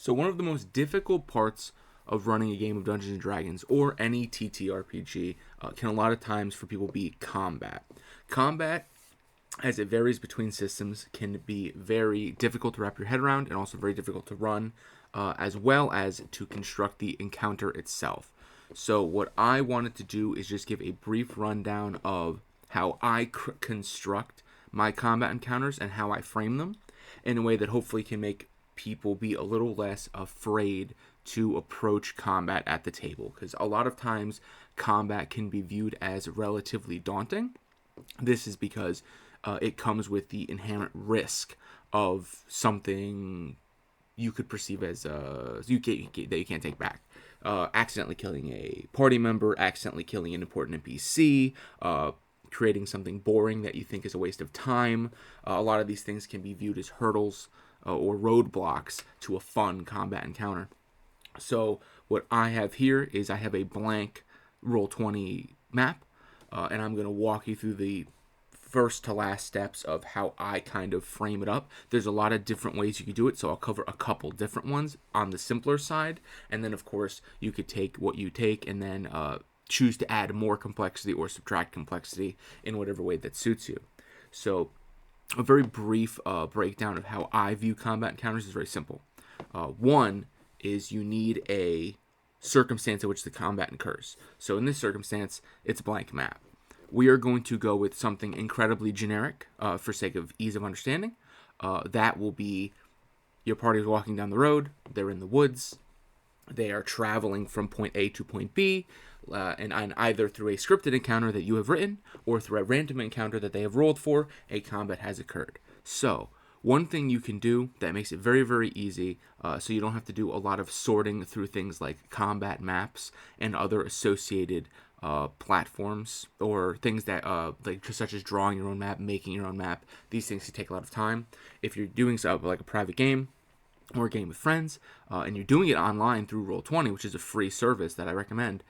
So one of the most difficult parts of running a game of Dungeons and Dragons or any TTRPG can a lot of times for people be combat. Combat, as it varies between systems, can be very difficult to wrap your head around and also very difficult to run, as well as to construct the encounter itself. So what I wanted to do is just give a brief rundown of how I construct my combat encounters and how I frame them in a way that hopefully can make people be a little less afraid to approach combat at the table, because a lot of times combat can be viewed as relatively daunting. This is because it comes with the inherent risk of something you could perceive as that you can't take back. Accidentally killing a party member, accidentally killing an important NPC, creating something boring that you think is a waste of time. A lot of these things can be viewed as hurdles or roadblocks to a fun combat encounter. So what I have here is I have a blank Roll20 map, and I'm going to walk you through the first to last steps of how I kind of frame it up. There's a lot of different ways you could do it, so I'll cover a couple different ones on the simpler side, and then of course you could take what you take and then choose to add more complexity or subtract complexity in whatever way that suits you. So a very brief breakdown of how I view combat encounters is very simple. One is you need a circumstance in which the combat occurs. So in this circumstance, it's a blank map. We are going to go with something incredibly generic for sake of ease of understanding. That will be your party is walking down the road, they're in the woods, they are traveling from point A to point B, and either through a scripted encounter that you have written or through a random encounter that they have rolled for, a combat has occurred. So one thing you can do that makes it very, very easy, so you don't have to do a lot of sorting through things like combat maps and other associated platforms or things that like such as drawing your own map, making your own map. These things can take a lot of time. If you're doing something like a private game or a game with friends, and you're doing it online through Roll20, which is a free service that I recommend,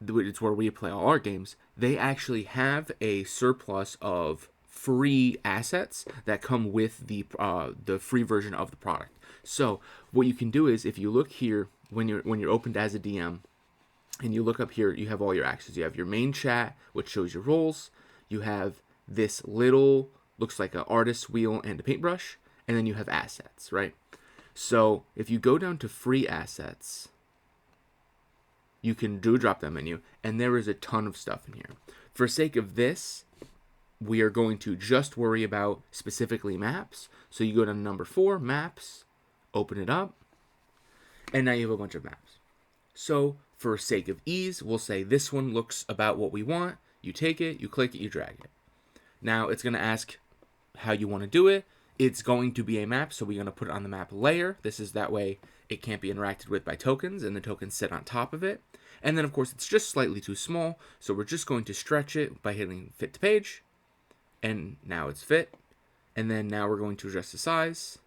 it's where we play all our games, they actually have a surplus of free assets that come with the free version of the product. So what you can do is, if you look here when you're opened as a DM, and you look up here, you have all your actions. You have your main chat, which shows your roles. You have this little, looks like an artist's wheel and a paintbrush, and then you have assets, right? So if you go down to free assets, you can do a drop-down menu, and there is a ton of stuff in here. For sake of this, we are going to just worry about specifically maps. So you go to number 4, maps, open it up, and now you have a bunch of maps. So for sake of ease, we'll say this one looks about what we want. You take it, you click it, you drag it. Now it's going to ask how you want to do it. It's going to be a map, so we're going to put it on the map layer. This is that way it can't be interacted with by tokens, and the tokens sit on top of it. And then, of course, it's just slightly too small, so we're just going to stretch it by hitting fit to page. And now it's fit. And then now we're going to adjust the size.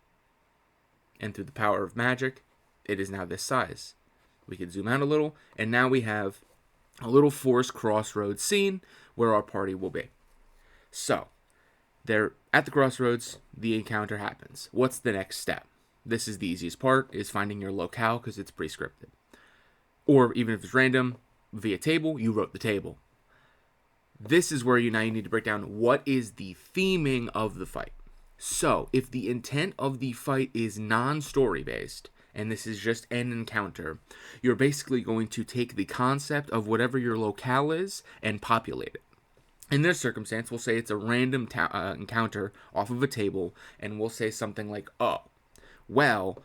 And through the power of magic, it is now this size. We can zoom out a little, and now we have a little forest crossroads scene where our party will be. So, they're at the crossroads, the encounter happens. What's the next step? This is the easiest part, is finding your locale, because it's pre-scripted. Or even if it's random, via table, you wrote the table. This is where you need to break down what is the theming of the fight. So, if the intent of the fight is non-story based, and this is just an encounter, you're basically going to take the concept of whatever your locale is and populate it. In this circumstance, we'll say it's a random encounter off of a table, and we'll say something like, oh, well,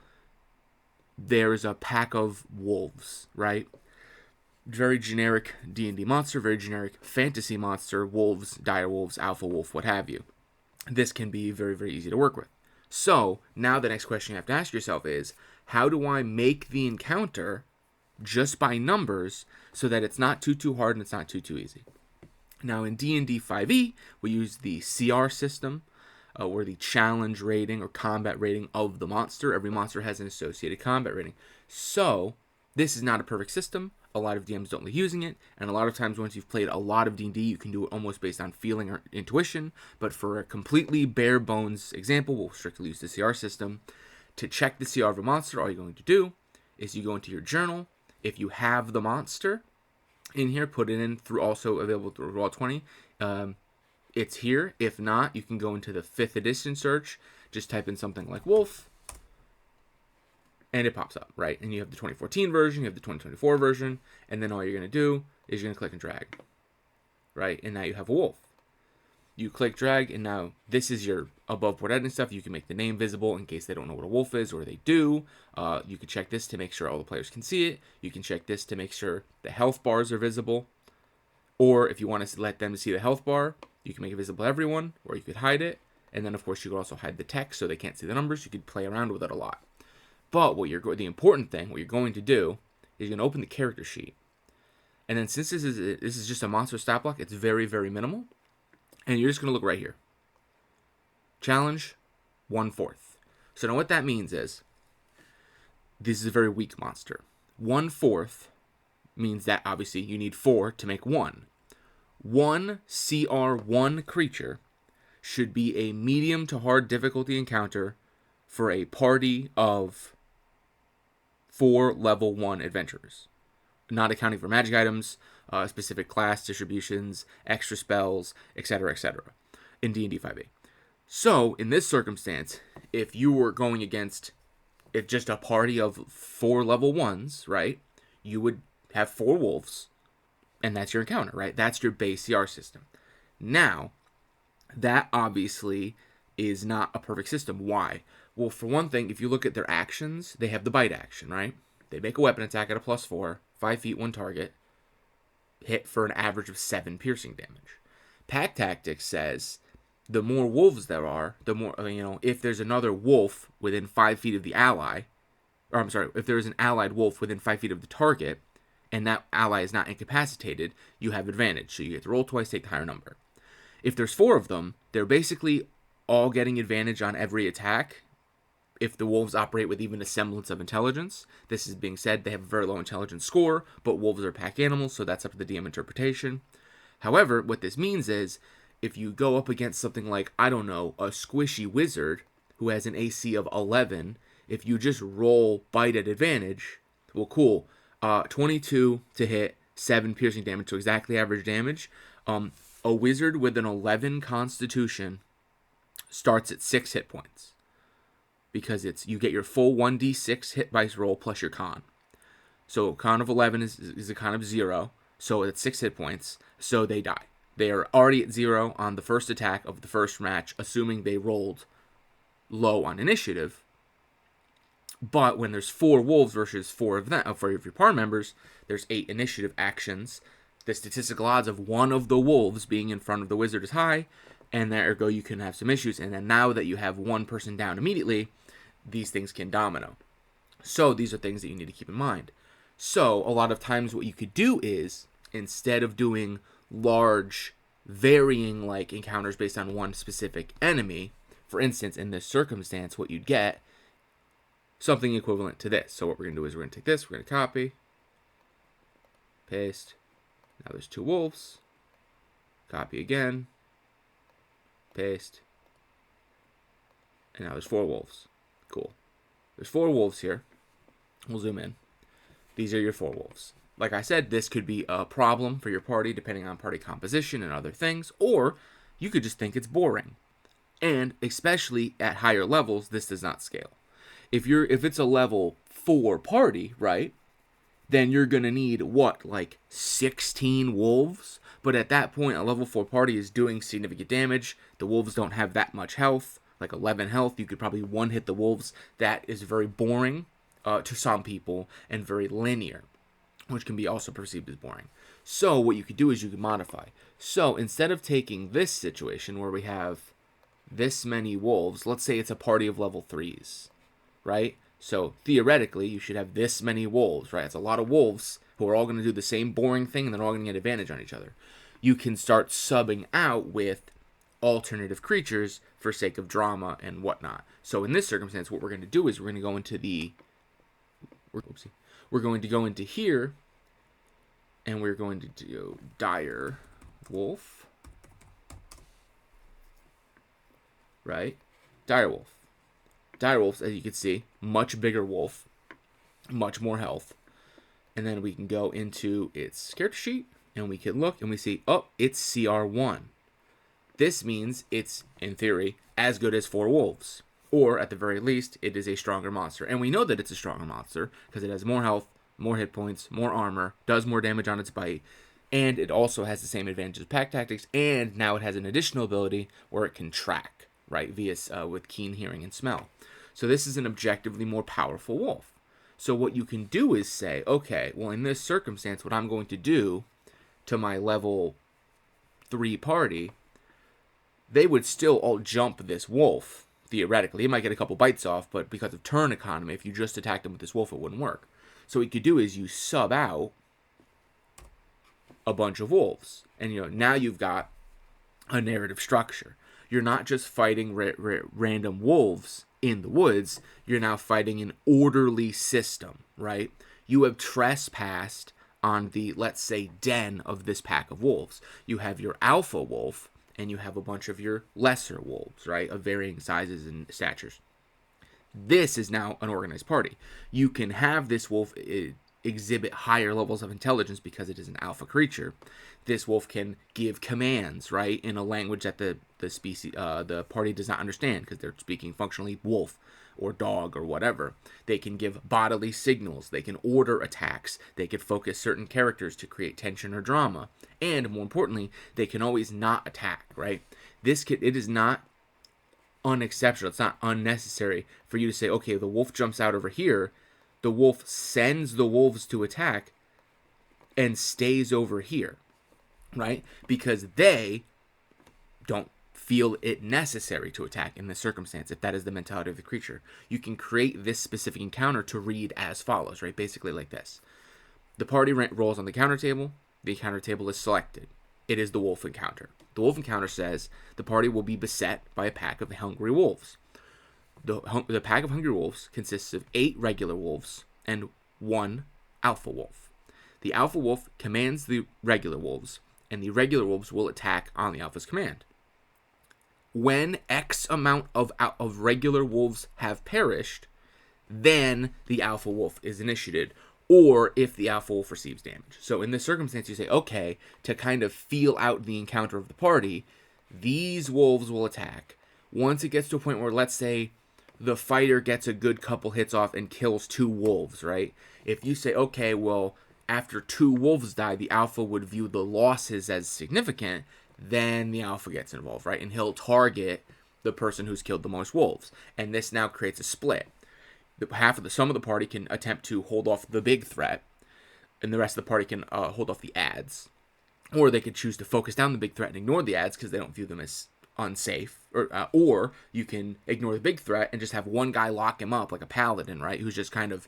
there's a pack of wolves, right? Very generic D&D monster, very generic fantasy monster, wolves, dire wolves, alpha wolf, what have you. This can be very, very easy to work with. So, now the next question you have to ask yourself is, how do I make the encounter just by numbers so that it's not too hard and it's not too easy? Now, in D&D 5e, we use the CR system, or the challenge rating or combat rating of the monster. Every monster has an associated combat rating. So, this is not a perfect system. A lot of DMs don't like using it, and a lot of times once you've played a lot of D&D, you can do it almost based on feeling or intuition, but for a completely bare bones example, we'll strictly use the CR system. to check the CR of a monster, all you're going to do is you go into your journal. If you have the monster in here, put it in through, also available through Roll20. It's here. If not, you can go into the 5th edition search. Just type in something like wolf, and it pops up, right? And you have the 2014 version, you have the 2024 version, and then all you're going to do is you're going to click and drag, right? And now you have a wolf. You click drag, and now this is your above board editing stuff. You can make the name visible in case they don't know what a wolf is, or they do. You can check this to make sure all the players can see it. You can check this to make sure the health bars are visible. Or if you want to let them see the health bar, you can make it visible to everyone, or you could hide it. And then, of course, you could also hide the text so they can't see the numbers. You could play around with it a lot. But the important thing, what you're going to do, is you're going to open the character sheet. And then since this is just a monster stat block, it's very, very minimal. And you're just going to look right here. Challenge, 1/4. So now what that means is, this is a very weak monster. 1/4 means that obviously you need 4 to make 1. One CR1 creature should be a medium to hard difficulty encounter for a party of 4 level 1 adventurers, not accounting for magic items, specific class distributions, extra spells, etc., in D&D 5e. So, in this circumstance, if you were going against just a party of 4 level 1s, right, you would have 4 wolves, and that's your encounter, right? That's your base CR system. Now, that obviously is not a perfect system. Why? Well, for one thing, if you look at their actions, they have the bite action, right? They make a weapon attack at a +4, 5 feet, 1 target, hit for an average of 7 piercing damage. Pack Tactics says the more wolves there are, the more, if there's another wolf within 5 feet of the ally, if there's an allied wolf within 5 feet of the target, and that ally is not incapacitated, you have advantage. So you get to roll twice, take the higher number. If there's 4 of them, they're basically all getting advantage on every attack if the wolves operate with even a semblance of intelligence. This is being said, they have a very low intelligence score, but wolves are pack animals, so that's up to the DM interpretation. However, what this means is, if you go up against something like, a squishy wizard who has an AC of 11, if you just roll bite at advantage, well, cool. 22 to hit, 7 piercing damage, so exactly average damage. A wizard with an 11 constitution starts at 6 hit points, because you get your full 1d6 hit dice roll plus your con. So con of 11 is a con of 0, so it's 6 hit points, so they die. They are already at 0 on the first attack of the first match, assuming they rolled low on initiative. But when there's 4 wolves versus 4 of them, for your par members, there's 8 initiative actions. The statistical odds of one of the wolves being in front of the wizard is high, and ergo you can have some issues. And then now that you have one person down immediately, these things can domino. So these are things that you need to keep in mind. So a lot of times what you could do is, instead of doing large varying encounters based on one specific enemy, for instance, in this circumstance, what you'd get something equivalent to this. So what we're going to do is we're going to take this, we're going to copy, paste. Now there's 2 wolves. Copy again, paste. And now there's 4 wolves. Cool. There's 4 wolves here. We'll zoom in. These are your 4 wolves. Like I said, this could be a problem for your party depending on party composition and other things, or you could just think it's boring. And especially at higher levels, this does not scale. If it's a level 4 party, right, then you're going to need, 16 wolves? But at that point, a level 4 party is doing significant damage. The wolves don't have that much health, 11 health. You could probably one-hit the wolves. That is very boring to some people and very linear, which can be also perceived as boring. So what you could do is you could modify. So instead of taking this situation where we have this many wolves, let's say it's a party of level 3s, right? So theoretically, you should have this many wolves, right? It's a lot of wolves who are all going to do the same boring thing, and they're all going to get advantage on each other. You can start subbing out with alternative creatures for sake of drama and whatnot. So in this circumstance, what we're going to do is we're going to go into we're going to go into here, and we're going to do dire wolf, right? Dire wolf. Direwolves, as you can see, much bigger wolf, much more health. And then we can go into its character sheet, and we can look, and we see, oh, it's CR1. This means it's, in theory, as good as 4 wolves. Or, at the very least, it is a stronger monster. And we know that it's a stronger monster, because it has more health, more hit points, more armor, does more damage on its bite, and it also has the same advantage as Pack Tactics, and now it has an additional ability where it can track, right, via with keen hearing and smell. So this is an objectively more powerful wolf. So what you can do is say, okay, well, in this circumstance, what I'm going to do to my level 3 party, they would still all jump this wolf, theoretically. He might get a couple bites off, but because of turn economy, if you just attacked him with this wolf, it wouldn't work. So what you could do is you sub out a bunch of wolves. And, now you've got a narrative structure. You're not just fighting random wolves in the woods. You're now fighting an orderly system, right? You have trespassed on the, let's say, den of this pack of wolves. You have your alpha wolf, and you have a bunch of your lesser wolves, right, of varying sizes and statures. This is now an organized party. You can have this wolf exhibit higher levels of intelligence because it is an alpha creature. This wolf can give commands, right, in a language that the party does not understand because they're speaking functionally wolf or dog or whatever. They can give bodily signals. They can order attacks. They can focus certain characters to create tension or drama. And more importantly, they can always not attack, right? It is not unexceptional. It's not unnecessary for you to say, okay, the wolf jumps out over here. The wolf sends the wolves to attack and stays over here, right? Because they don't feel it necessary to attack in this circumstance, if that is the mentality of the creature. You can create this specific encounter to read as follows, right? Basically like this. The party rolls on the counter table. The encounter table is selected. It is the wolf encounter. The wolf encounter says the party will be beset by a pack of hungry wolves. The pack of hungry wolves consists of 8 regular wolves and 1 alpha wolf. The alpha wolf commands the regular wolves, and the regular wolves will attack on the alpha's command. When X amount of regular wolves have perished, then the alpha wolf is initiated, or if the alpha wolf receives damage. So in this circumstance, you say, okay, to kind of feel out the encounter of the party, these wolves will attack. Once it gets to a point where, let's say, the fighter gets a good couple hits off and kills 2 wolves, right? If you say, okay, well, after 2 wolves die, the alpha would view the losses as significant, then the alpha gets involved, right? And he'll target the person who's killed the most wolves. And this now creates a split. Some of the party can attempt to hold off the big threat, and the rest of the party can hold off the ads. Or they could choose to focus down the big threat and ignore the ads because they don't view them as unsafe. Or you can ignore the big threat and just have one guy lock him up like a paladin, right? Who's just kind of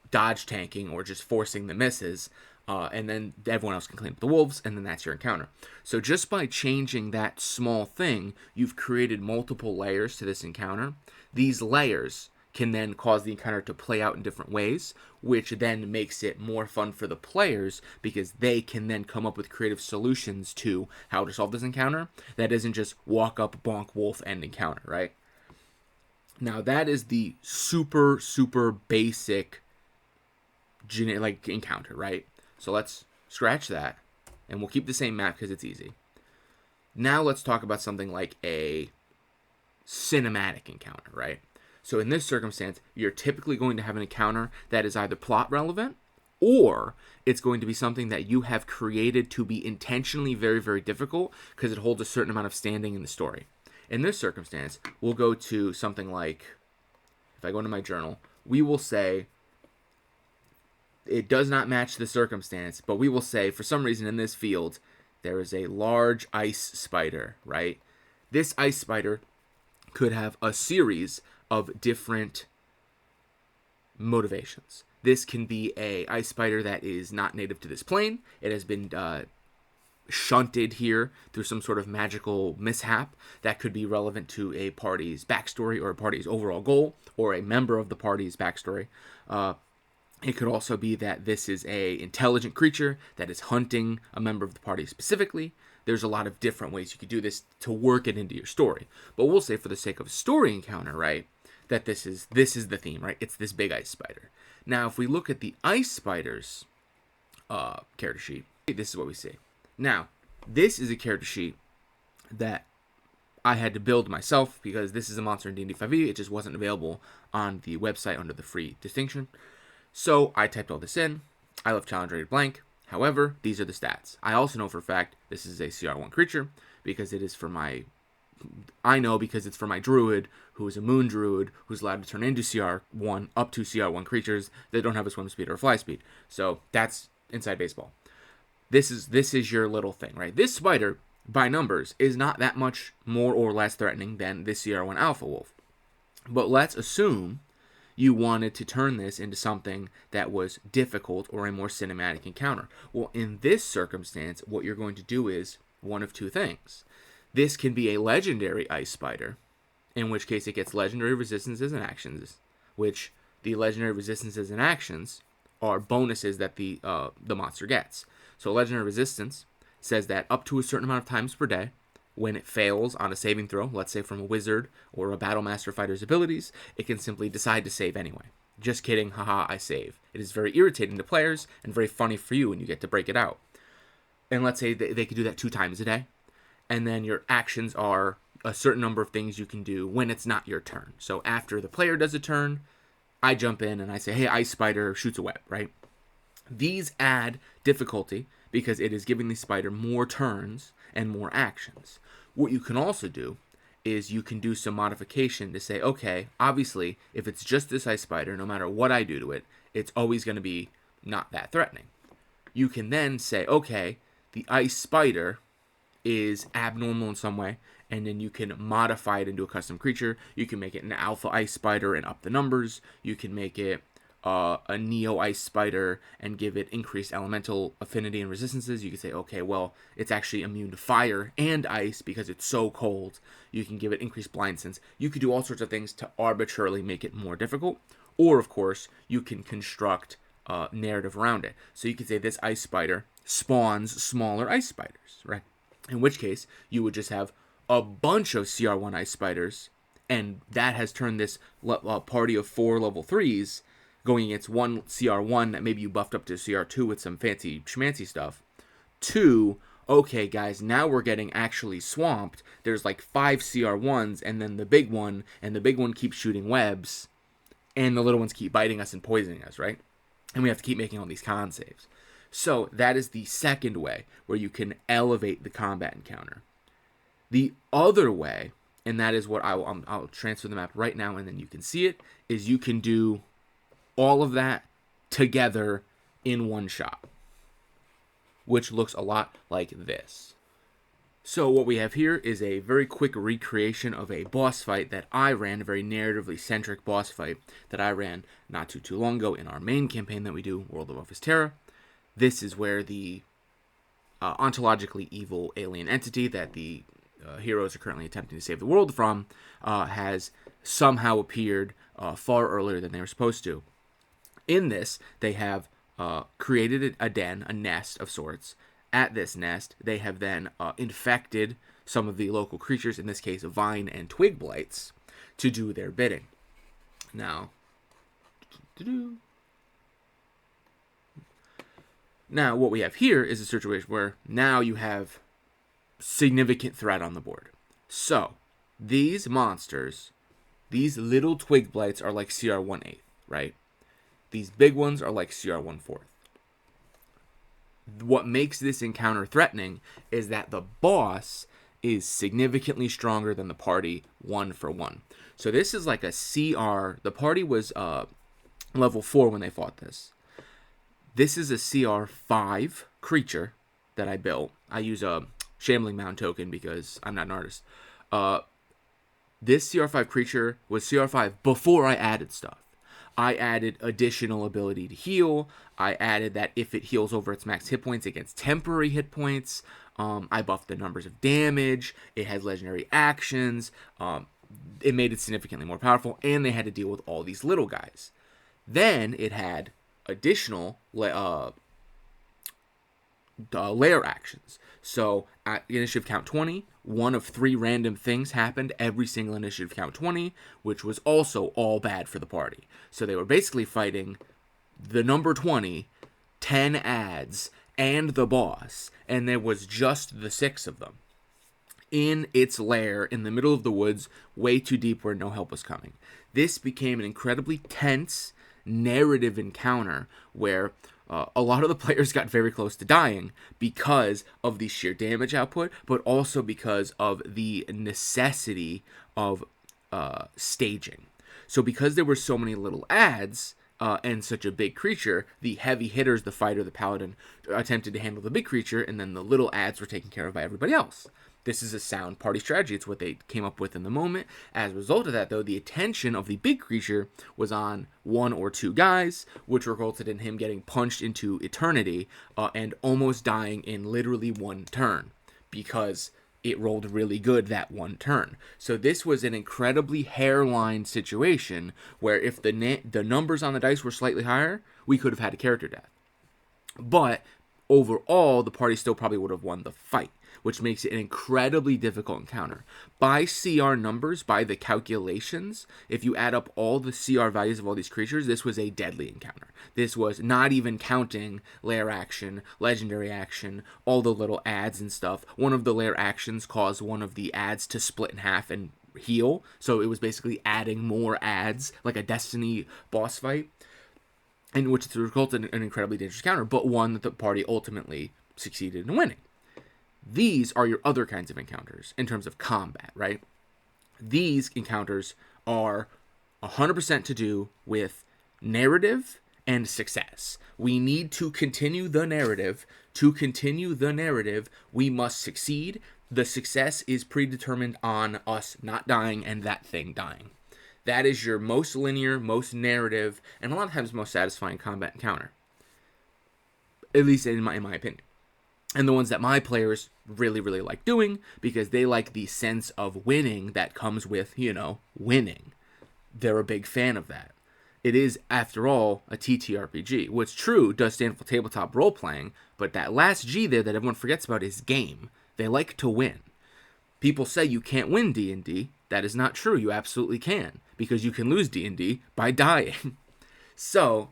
dodge tanking or just forcing the misses. And then everyone else can clean up the wolves, and then that's your encounter. So just by changing that small thing, you've created multiple layers to this encounter. These layers can then cause the encounter to play out in different ways, which then makes it more fun for the players because they can then come up with creative solutions to how to solve this encounter. That isn't just walk up, bonk, wolf, end encounter, right? Now that is the super, super basic encounter, right? So let's scratch that, and we'll keep the same map because it's easy. Now let's talk about something like a cinematic encounter, right? So in this circumstance, you're typically going to have an encounter that is either plot relevant, or it's going to be something that you have created to be intentionally very, very difficult because it holds a certain amount of standing in the story. In this circumstance, we'll go to something like, if I go into my journal, we will say, it does not match the circumstance, but we will say, for some reason in this field, there is a large ice spider, right? This ice spider could have a series of different motivations. This can be a ice spider that is not native to this plane. It has been shunted here through some sort of magical mishap that could be relevant to a party's backstory or a party's overall goal or a member of the party's backstory. It could also be that this is a intelligent creature that is hunting a member of the party specifically. There's a lot of different ways you could do this to work it into your story. But we'll say for the sake of a story encounter, right, that this is the theme, right? It's this big ice spider. Now, if we look at the ice spiders character sheet, this is what we see. Now, this is a character sheet that I had to build myself because this is a monster in D&D 5e. It just wasn't available on the website under the free distinction. So I typed all this in. I left challenge rated blank. However, these are the stats. I also know for a fact this is a CR1 creature because it is for my... I know because it's for my druid, who is a moon druid, who's allowed to turn into CR1, up to CR1 creatures that don't have a swim speed or a fly speed. So that's inside baseball. This is your little thing, right? This spider, by numbers, is not that much more or less threatening than this CR1 Alpha Wolf. But let's assume you wanted to turn this into something that was difficult or a more cinematic encounter. Well, in this circumstance, what you're going to do is one of two things. This can be a legendary ice spider, in which case it gets legendary resistances and actions, which the legendary resistances and actions are bonuses that the monster gets. So legendary resistance says that up to a certain amount of times per day, when it fails on a saving throw, let's say from a wizard or a battle master fighter's abilities, it can simply decide to save anyway. Just kidding, haha, I save. It is very irritating to players and very funny for you when you get to break it out. And let's say they could do that 2 times a day. And then your actions are a certain number of things you can do when it's not your turn. So after the player does a turn, I jump in and I say, hey, ice spider shoots a web, right? These add difficulty because it is giving the spider more turns and more actions. What you can also do is you can do some modification to say, okay, obviously, if it's just this ice spider, no matter what I do to it, it's always going to be not that threatening. You can then say, okay, the ice spider is abnormal in some way, and then you can modify it into a custom creature. You can make it an alpha ice spider and up the numbers. You can make it a neo ice spider and give it increased elemental affinity and resistances. You can say, okay, well, it's actually immune to fire and ice because it's so cold. You can give it increased blind sense. You could do all sorts of things to arbitrarily make it more difficult. Or, of course, you can construct narrative around it. So you could say this ice spider spawns smaller ice spiders, right? In which case, you would just have a bunch of CR1 ice spiders, and that has turned this party of 4 level 3s going against one CR1 that maybe you buffed up to CR2 with some fancy schmancy stuff, to, okay, guys, now we're getting actually swamped. There's like 5 CR1s, and then the big one, and the big one keeps shooting webs, and the little ones keep biting us and poisoning us, right? And we have to keep making all these con saves. So that is the second way where you can elevate the combat encounter. The other way, and that is what I'll transfer the map right now and then you can see it, is you can do all of that together in one shot, which looks a lot like this. So what we have here is a very quick recreation of a boss fight that I ran, a very narratively centric boss fight that I ran not too long ago in our main campaign that we do, World of Office Terra. This is where the ontologically evil alien entity that the heroes are currently attempting to save the world from has somehow appeared far earlier than they were supposed to. In this, they have created a den, a nest of sorts. At this nest, they have then infected some of the local creatures, in this case vine and twig blights, to do their bidding. Now, what we have here is a situation where now you have significant threat on the board. So, these monsters, these little twig blights are like CR1/8, right? These big ones are like CR1/4. What makes this encounter threatening is that the boss is significantly stronger than the party 1-for-1. So this is like a CR. The party was level 4 when they fought this. This is a CR5 creature that I built. I use a Shambling Mound token because I'm not an artist. This CR5 creature was CR5 before I added stuff. I added additional ability to heal. I added that if it heals over its max hit points, it gets temporary hit points. I buffed the numbers of damage. It has legendary actions. It made it significantly more powerful, and they had to deal with all these little guys. Then it had additional layer actions. So at initiative count 20, one of 3 random things happened every single initiative count 20, which was also all bad for the party. So they were basically fighting the number 20, 10 ads, and the boss, and there was just the 6 of them in its lair in the middle of the woods, way too deep where no help was coming. This became an incredibly tense narrative encounter where a lot of the players got very close to dying because of the sheer damage output, but also because of the necessity of staging. So because there were so many little ads and such a big creature, the heavy hitters, the fighter, the paladin, attempted to handle the big creature, and then the little ads were taken care of by everybody else. This is a sound party strategy. It's what they came up with in the moment. As a result of that, though, the attention of the big creature was on 1 or 2 guys, which resulted in him getting punched into eternity and almost dying in literally 1 turn because it rolled really good that 1 turn. So this was an incredibly hairline situation where if the numbers on the dice were slightly higher, we could have had a character death. But overall, the party still probably would have won the fight, which makes it an incredibly difficult encounter. By CR numbers, by the calculations, if you add up all the CR values of all these creatures, this was a deadly encounter. This was not even counting lair action, legendary action, all the little ads and stuff. One of the lair actions caused one of the ads to split in half and heal, so it was basically adding more ads, like a Destiny boss fight, in which resulted in an incredibly dangerous counter, but one that the party ultimately succeeded in winning. These are your other kinds of encounters in terms of combat, right? These encounters are 100% to do with narrative and success. We need to continue the narrative. To continue the narrative, we must succeed. The success is predetermined on us not dying and that thing dying. That is your most linear, most narrative, and a lot of times most satisfying combat encounter. At least in my opinion. And the ones that my players really, really like doing because they like the sense of winning that comes with, winning. They're a big fan of that. It is, after all, a TTRPG, which true does stand for tabletop role-playing, but that last G there that everyone forgets about is game. They like to win. People say you can't win D&D. That is not true. You absolutely can, because you can lose D&D by dying. So,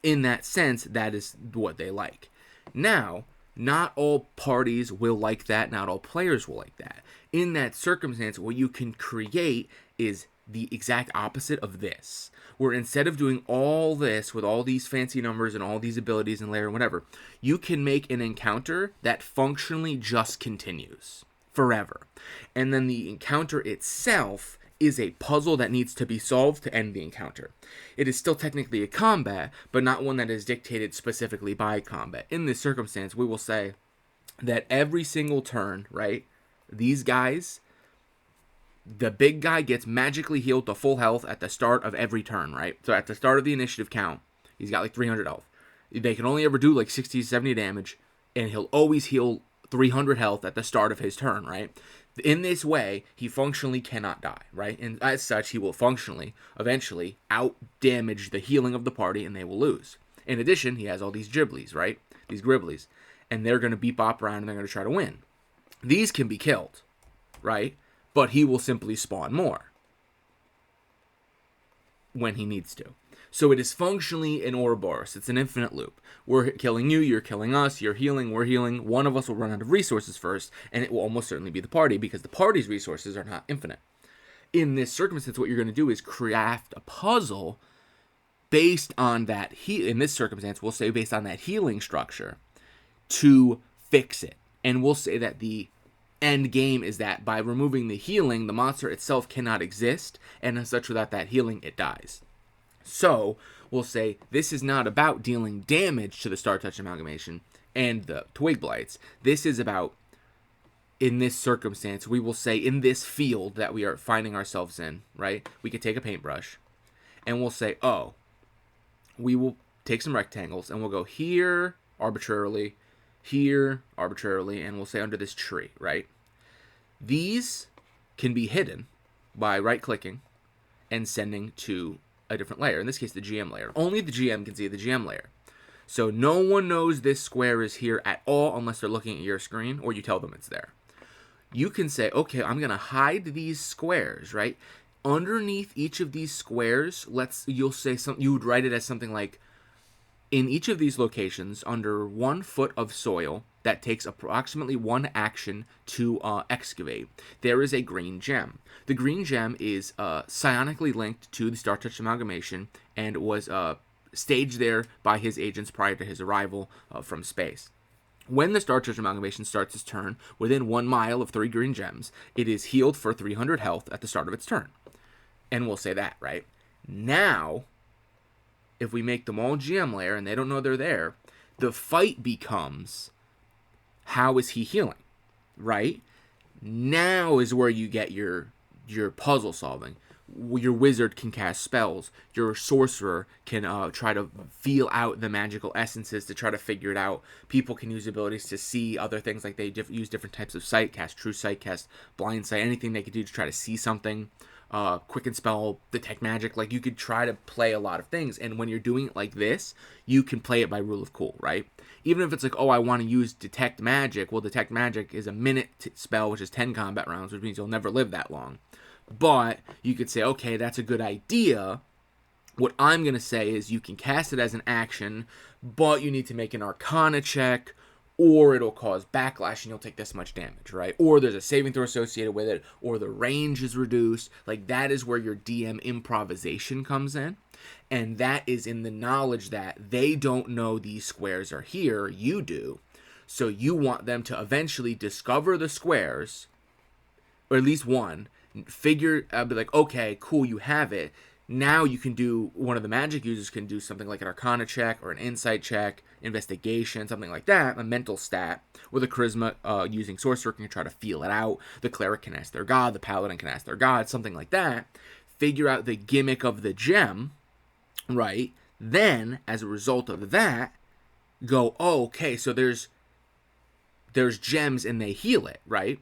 in that sense, that is what they like. Now, not all parties will like that. Not all players will like that. In that circumstance, what you can create is the exact opposite of this, where instead of doing all this with all these fancy numbers and all these abilities and layer and whatever, you can make an encounter that functionally just continues forever. And then the encounter itself is a puzzle that needs to be solved to end the encounter. It is still technically a combat, but not one that is dictated specifically by combat. In this circumstance, we will say that every single turn, right, these guys, the big guy gets magically healed to full health at the start of every turn, right? So at the start of the initiative count, he's got like 300 health. They can only ever do like 60 to 70 damage, and he'll always heal 300 health at the start of his turn, right? In this way, he functionally cannot die, right? And as such, he will functionally, eventually, out-damage the healing of the party, and they will lose. In addition, he has all these giblies, right? These gribblies. And they're going to beep-bop around, and they're going to try to win. These can be killed, right? But he will simply spawn more when he needs to. So it is functionally an Ouroboros. It's an infinite loop. We're killing you, you're killing us, you're healing, we're healing. One of us will run out of resources first, and it will almost certainly be the party because the party's resources are not infinite. In this circumstance, what you're going to do is craft a puzzle based on that. In this circumstance, we'll say based on that healing structure to fix it. And we'll say that the end game is that by removing the healing, the monster itself cannot exist, and as such, without that healing, it dies. So, we'll say this is not about dealing damage to the Star Touch Amalgamation and the Twig Blights. This is about, in this circumstance, we will say in this field that we are finding ourselves in, right? We could take a paintbrush and we'll say, we will take some rectangles and we'll go here arbitrarily, and we'll say under this tree, right? These can be hidden by right-clicking and sending to a different layer, in this case the GM layer. Only the GM can see the GM layer. So no one knows this square is here at all unless they're looking at your screen or you tell them it's there. you can say, okay, I'm going to hide these squares, right? Underneath each of these squares, you'll say something, you would write it as something like, in each of these locations, under 1 foot of soil that takes approximately 1 action to excavate, there is a green gem. The green gem is psionically linked to the Star Touch amalgamation and was staged there by his agents prior to his arrival from space. When the Star Touch amalgamation starts its turn within 1 mile of 3 green gems, it is healed for 300 health at the start of its turn. And we'll say that, right? Now, if we make them all GM layer and they don't know they're there, the fight becomes, how is he healing, right? Now is where you get your puzzle solving. Your wizard can cast spells. Your sorcerer can try to feel out the magical essences to try to figure it out. People can use abilities to see other things, like they use different types of sight, cast true sight, cast blind sight, anything they could do to try to see something. Quicken spell, detect magic. Like, you could try to play a lot of things, and when you're doing it like this, you can play it by rule of cool, right? Even if it's like, oh, I want to use detect magic. Well, detect magic is a minute spell, which is 10 combat rounds, which means you'll never live that long. But you could say, okay, that's a good idea. What I'm going to say is you can cast it as an action, but you need to make an Arcana check, or it'll cause backlash and you'll take this much damage, right? Or there's a saving throw associated with it, or the range is reduced. Like, that is where your DM improvisation comes in. And that is in the knowledge that they don't know these squares are here, you do. So you want them to eventually discover the squares, or at least one, be like, okay, cool, you have it. Now you can do, one of the magic users can do something like an Arcana check or an Insight check, investigation, something like that, a mental stat, or the Charisma using Sorcerer can try to feel it out. The Cleric can ask their god, the Paladin can ask their god, something like that. Figure out the gimmick of the gem, right? Then, as a result of that, go, oh, okay, so there's gems and they heal it, right?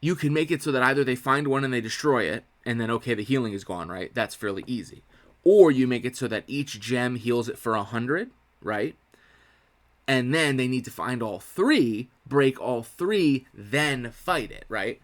You can make it so that either they find one and they destroy it, and then, okay, the healing is gone, right? That's fairly easy. Or you make it so that each gem heals it for 100, right? And then they need to find all 3, break all 3, then fight it, right?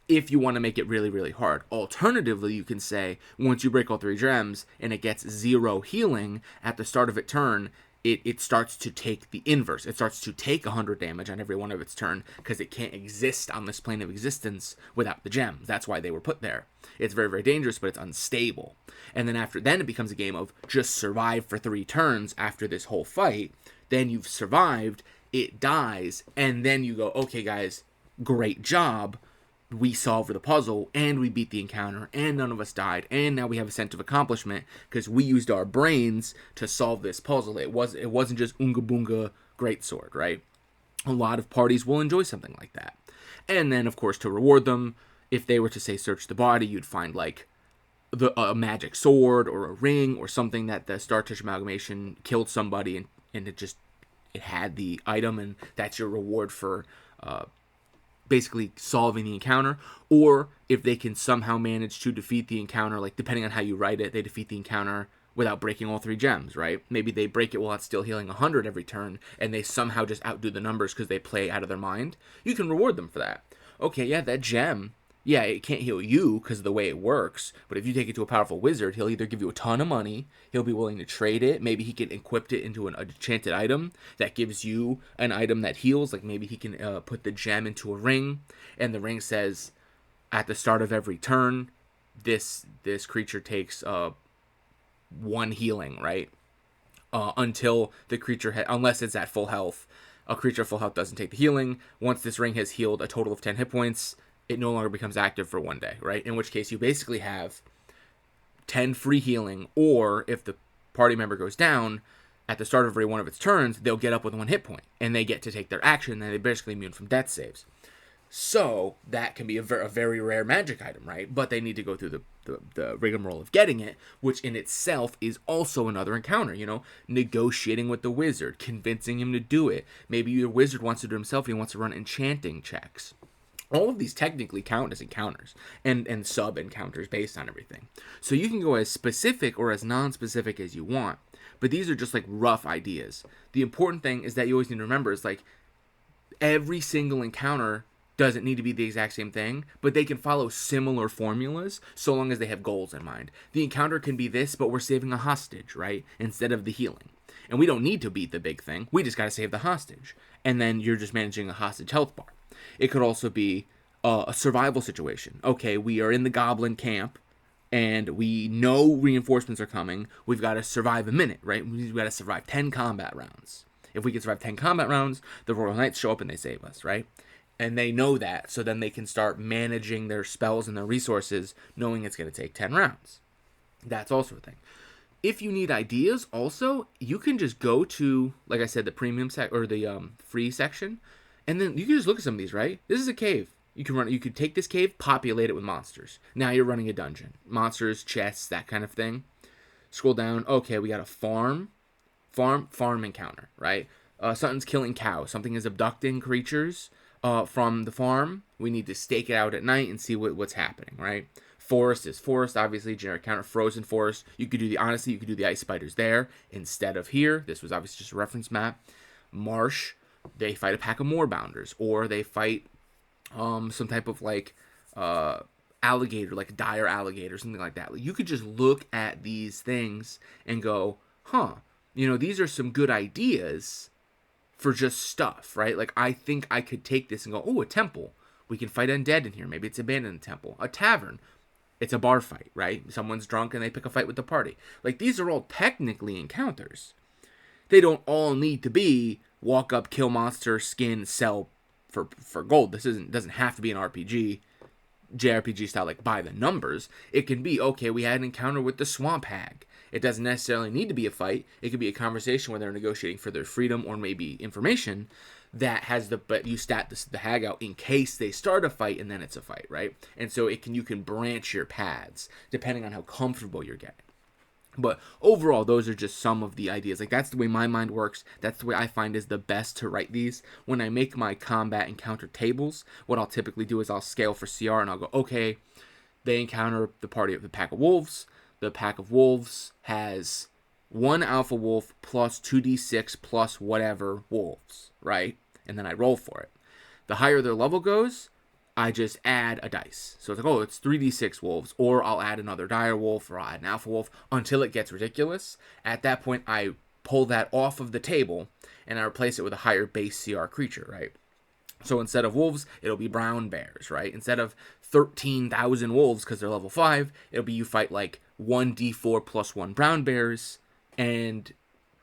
If you want to make it really, really hard. Alternatively, you can say, once you break all 3 gems and it gets 0 healing at the start of its turn, it starts to take the inverse. It starts to take 100 damage on every one of its turn because it can't exist on this plane of existence without the gems. That's why they were put there. It's very, very dangerous, but it's unstable. And then then it becomes a game of just survive for 3 turns after this whole fight. Then you've survived, it dies, and then you go, okay, guys, great job. We solved the puzzle, and we beat the encounter, and none of us died, and now we have a sense of accomplishment because we used our brains to solve this puzzle. It wasn't just Unga Boonga Greatsword, right? A lot of parties will enjoy something like that. And then, of course, to reward them, if they were to, say, search the body, you'd find, like, a magic sword or a ring or something that the Star Touch amalgamation killed somebody, and it had the item, and that's your reward for basically solving the encounter. Or if they can somehow manage to defeat the encounter, like, depending on how you write it, they defeat the encounter without breaking all 3 gems, right? Maybe they break it while it's still healing 100 every turn, and they somehow just outdo the numbers because they play out of their mind. You can reward them for that. Okay, yeah, that gem, yeah, it can't heal you because of the way it works, but if you take it to a powerful wizard, he'll either give you a ton of money, he'll be willing to trade it, maybe he can equip it into an enchanted item that gives you an item that heals, like maybe he can put the gem into a ring, and the ring says, at the start of every turn, this creature takes 1 healing, right? Until the creature, unless it's at full health, a creature at full health doesn't take the healing. Once this ring has healed a total of 10 hit points, it no longer becomes active for 1 day, right? In which case you basically have 10 free healing, or if the party member goes down at the start of every one of its turns, they'll get up with 1 hit point, and they get to take their action, and they're basically immune from death saves. So that can be a very rare magic item, right? But they need to go through the rigmarole of getting it, which in itself is also another encounter, negotiating with the wizard, convincing him to do it. Maybe your wizard wants to do it himself, and he wants to run enchanting checks. All of these technically count as encounters and sub-encounters based on everything. So you can go as specific or as non-specific as you want, but these are just like rough ideas. The important thing is that you always need to remember is like every single encounter doesn't need to be the exact same thing, but they can follow similar formulas so long as they have goals in mind. The encounter can be this, but we're saving a hostage, right? Instead of the healing. And we don't need to beat the big thing. We just got to save the hostage. And then you're just managing a hostage health bar. It could also be a survival situation. Okay, we are in the goblin camp and we know reinforcements are coming. We've got to survive a minute, right? We've got to survive 10 combat rounds. If we can survive 10 combat rounds, the Royal Knights show up and they save us, right? And they know that, so then they can start managing their spells and their resources, knowing it's going to take 10 rounds. That's also a thing. If you need ideas, also, you can just go to, like I said, the premium or the free section, and then you can just look at some of these, right? This is a cave. You could take this cave, populate it with monsters. Now you're running a dungeon. Monsters, chests, that kind of thing. Scroll down. Okay, we got a farm encounter, right? Something's killing cows. Something is abducting creatures from the farm. We need to stake it out at night and see what's happening, right? Forest is forest, obviously, generic counter. Frozen forest. You could do the ice spiders there instead of here. This was obviously just a reference map. Marsh, they fight a pack of moorbounders, or they fight some type of like alligator, like a dire alligator, something like that. You could just look at these things and go, these are some good ideas for just stuff, right? Like, I think I could take this and go, oh, a temple. We can fight undead in here. Maybe it's abandoned temple. A tavern. It's a bar fight, right? Someone's drunk and they pick a fight with the party. Like, these are all technically encounters. They don't all need to be walk up, kill monster, skin, sell for gold. This doesn't have to be an RPG, JRPG style, like by the numbers. It can be, okay, we had an encounter with the swamp hag. It doesn't necessarily need to be a fight. It could be a conversation where they're negotiating for their freedom or maybe information that has but you stat the hag out in case they start a fight, and then it's a fight, right? And so you can branch your paths depending on how comfortable you're getting. But overall, those are just some of the ideas. Like, that's the way my mind works. That's the way I find is the best to write these. When I make my combat encounter tables, what I'll typically do is I'll scale for CR and I'll go, okay, they encounter the party of the pack of wolves. The pack of wolves has one alpha wolf plus 2d6 plus whatever wolves, right? And then I roll for it. The higher their level goes, I just add a dice. So it's like, oh, it's 3d6 wolves, or I'll add another dire wolf, or I'll add an alpha wolf until it gets ridiculous. At that point, I pull that off of the table and I replace it with a higher base CR creature, right? So instead of wolves, it'll be brown bears, right? Instead of 13,000 wolves because they're level 5, it'll be you fight like 1d4 plus 1 brown bears, and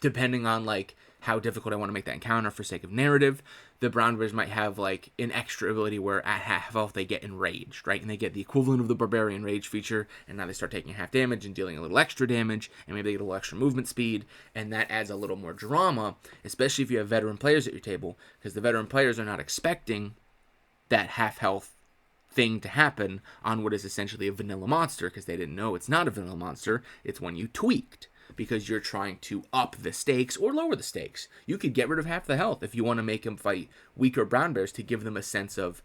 depending on like how difficult I want to make that encounter for sake of narrative, the brown bears might have like an extra ability where at half health they get enraged, right? And they get the equivalent of the barbarian rage feature, and now they start taking half damage and dealing a little extra damage, and maybe they get a little extra movement speed, and that adds a little more drama, especially if you have veteran players at your table, because the veteran players are not expecting that half health thing to happen on what is essentially a vanilla monster, because they didn't know it's not a vanilla monster, it's one you tweaked, because you're trying to up the stakes or lower the stakes. You could get rid of half the health if you want to make them fight weaker brown bears to give them a sense of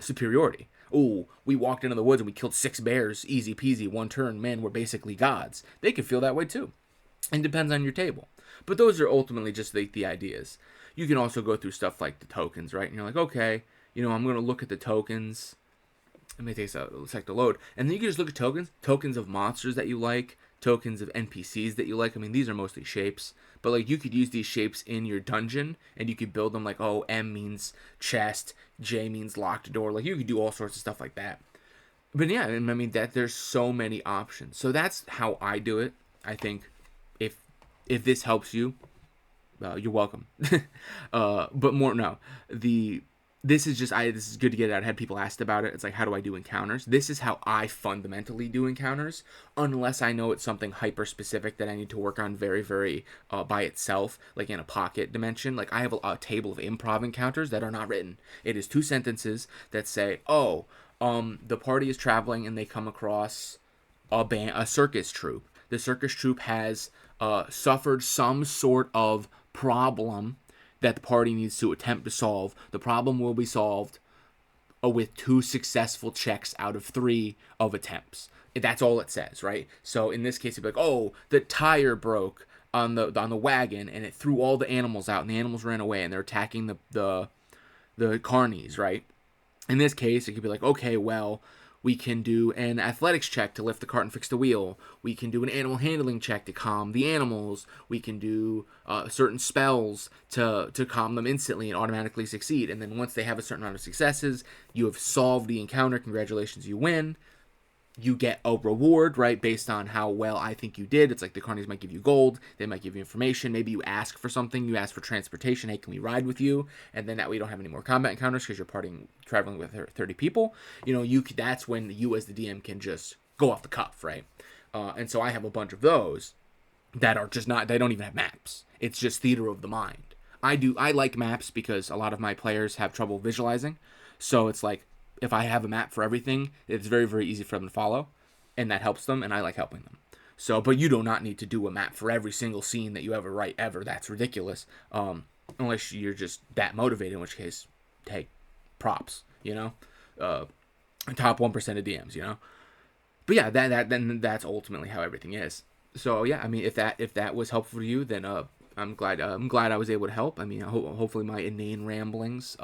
superiority. Oh, we walked into the woods and we killed 6 bears, easy peasy, one turn, man, we're basically gods. They could feel that way too. It depends on your table. But those are ultimately just the ideas. You can also go through stuff like the tokens, right? And you're like, okay, I'm going to look at the tokens. It may take a sec to load. And then you can just look at tokens of monsters that you like, tokens of NPCs that you like. I mean, these are mostly shapes, but like you could use these shapes in your dungeon and you could build them like, oh, M means chest, J means locked door. Like you could do all sorts of stuff like that. But yeah, I mean that there's so many options. So that's how I do it. I think if this helps you, you're welcome. But more, no, this is good to get it out. I had people asked about it. It's like, how do I do encounters? This is how I fundamentally do encounters, unless I know it's something hyper specific that I need to work on very, very by itself, like in a pocket dimension. Like I have a table of improv encounters that are not written. It is 2 sentences that say, oh, the party is traveling and they come across a circus troupe. The circus troupe has suffered some sort of problem that the party needs to attempt to solve. The problem will be solved with 2 successful checks out of 3 of attempts. That's all it says, right? So in this case, it'd be like, oh, the tire broke on the wagon and it threw all the animals out and the animals ran away and they're attacking the carnies, right? In this case, it could be like, okay, well, we can do an athletics check to lift the cart and fix the wheel. We can do an animal handling check to calm the animals. We can do certain spells to calm them instantly and automatically succeed. And then once they have a certain amount of successes, you have solved the encounter. Congratulations, you win. You get a reward, right, based on how well I think you did. It's like the carnies might give you gold, they might give you information, maybe you ask for something, you ask for transportation, hey, can we ride with you? And then that way you don't have any more combat encounters because you're traveling with 30 people. That's when you as the DM can just go off the cuff, right? And so I have a bunch of those that are just not, they don't even have maps. It's just theater of the mind. I like maps because a lot of my players have trouble visualizing. So it's like, if I have a map for everything, it's very, very easy for them to follow, and that helps them, and I like helping them. So, but you do not need to do a map for every single scene that you ever write ever. That's ridiculous. Unless you're just that motivated, in which case, hey, props, top 1% of DMs, But yeah, then that's ultimately how everything is. So yeah, I mean, if that was helpful to you, then I'm glad I was able to help. I mean, hopefully my inane ramblings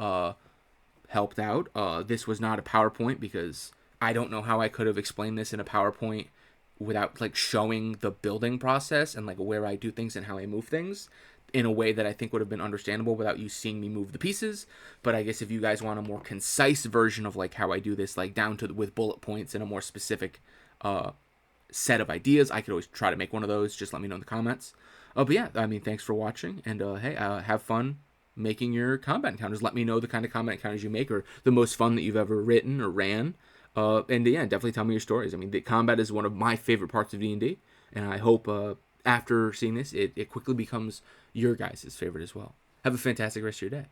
helped out. This was not a PowerPoint because I don't know how I could have explained this in a PowerPoint without like showing the building process and like where I do things and how I move things in a way that I think would have been understandable without you seeing me move the pieces. But I guess if you guys want a more concise version of like how I do this, like down to with bullet points and a more specific set of ideas, I could always try to make one of those. Just let me know in the comments. But yeah, I mean, thanks for watching, and hey, have fun making your combat encounters. Let me know the kind of combat encounters you make, or the most fun that you've ever written or ran. And yeah, definitely tell me your stories. I mean, the combat is one of my favorite parts of D&D, and I hope after seeing this, it quickly becomes your guys' favorite as well. Have a fantastic rest of your day.